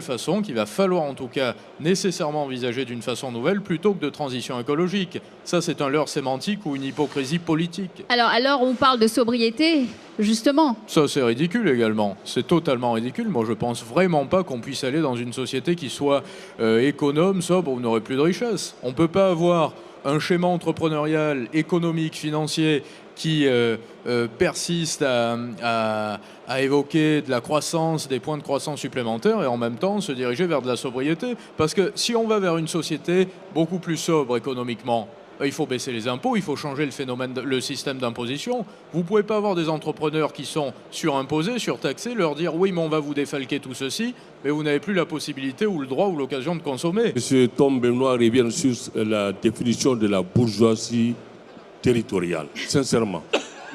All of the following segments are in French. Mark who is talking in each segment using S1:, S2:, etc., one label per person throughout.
S1: façon qu'il va falloir en tout cas nécessairement envisager d'une façon nouvelle plutôt que de transition écologique. Ça, c'est un leurre sémantique ou une hypocrisie politique.
S2: Alors on parle de sobriété, justement.
S1: Ça, c'est ridicule également. C'est totalement ridicule. Moi, je pense vraiment pas qu'on puisse aller dans une société qui soit économe, sobre, où on n'aurait plus de richesse. On ne peut pas avoir un schéma entrepreneurial, économique, financier qui persiste à évoquer de la croissance, des points de croissance supplémentaires et en même temps se diriger vers de la sobriété. Parce que si on va vers une société beaucoup plus sobre économiquement, il faut baisser les impôts, il faut changer le système d'imposition. Vous ne pouvez pas avoir des entrepreneurs qui sont surimposés, surtaxés, leur dire oui, mais on va vous défalquer tout ceci, mais vous n'avez plus la possibilité ou le droit ou l'occasion de consommer.
S3: Monsieur Tom Benoît revient sur la définition de la bourgeoisie territoriale, sincèrement.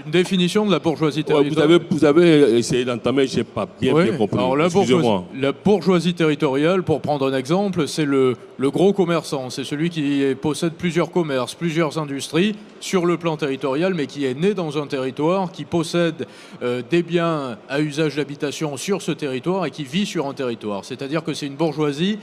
S1: Une définition de la bourgeoisie territoriale.
S3: Vous avez essayé d'entamer, je n'ai pas bien compris.
S1: Alors la bourgeoisie territoriale, pour prendre un exemple, c'est le gros commerçant. C'est celui qui possède plusieurs commerces, plusieurs industries sur le plan territorial, mais qui est né dans un territoire, qui possède des biens à usage d'habitation sur ce territoire et qui vit sur un territoire. C'est-à-dire que c'est une bourgeoisie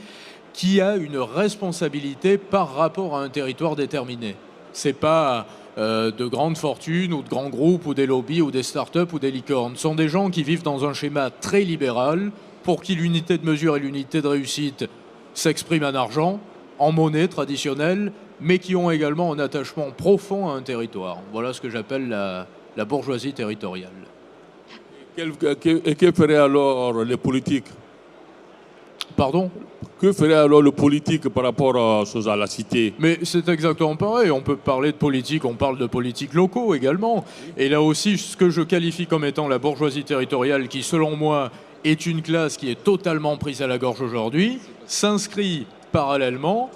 S1: qui a une responsabilité par rapport à un territoire déterminé. C'est pas de grandes fortunes ou de grands groupes ou des lobbies ou des start-up ou des licornes. Ce sont des gens qui vivent dans un schéma très libéral pour qui l'unité de mesure et l'unité de réussite s'expriment en argent, en monnaie traditionnelle, mais qui ont également un attachement profond à un territoire. Voilà ce que j'appelle la bourgeoisie territoriale.
S3: Et que feraient alors les politiques?
S1: Pardon ?
S3: Que ferait alors le politique par rapport à la cité?
S1: Mais c'est exactement pareil. On peut parler de politique, on parle de politiques locaux également. Et là aussi, ce que je qualifie comme étant la bourgeoisie territoriale, qui selon moi est une classe qui est totalement prise à la gorge aujourd'hui, s'inscrit parallèlement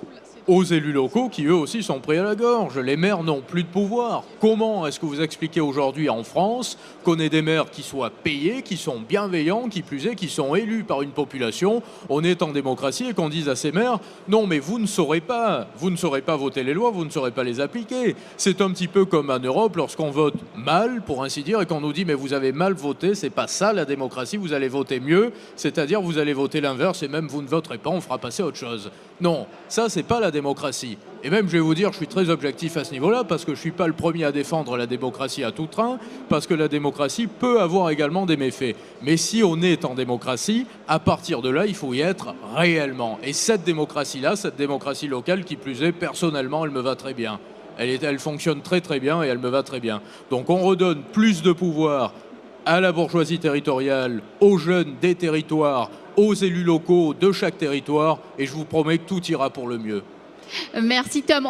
S1: aux élus locaux qui eux aussi sont pris à la gorge. Les maires n'ont plus de pouvoir. Comment est-ce que vous expliquez aujourd'hui en France qu'on ait des maires qui soient payés, qui sont bienveillants, qui plus est, qui sont élus par une population, on est en démocratie et qu'on dise à ces maires non mais vous ne saurez pas voter les lois, vous ne saurez pas les appliquer. C'est un petit peu comme en Europe lorsqu'on vote mal, pour ainsi dire, et qu'on nous dit mais vous avez mal voté, c'est pas ça la démocratie, vous allez voter mieux, c'est-à-dire vous allez voter l'inverse et même vous ne voterez pas, on fera passer autre chose. Non, ça c'est pas la démocratie. Et même, je vais vous dire, je suis très objectif à ce niveau-là, parce que je ne suis pas le premier à défendre la démocratie à tout train, parce que la démocratie peut avoir également des méfaits. Mais si on est en démocratie, à partir de là, il faut y être réellement. Et cette démocratie-là, cette démocratie locale, qui plus est, personnellement, elle me va très bien. Elle fonctionne très très bien et elle me va très bien. Donc on redonne plus de pouvoir à la bourgeoisie territoriale, aux jeunes des territoires, aux élus locaux de chaque territoire, et je vous promets que tout ira pour le mieux.
S2: Merci Tom.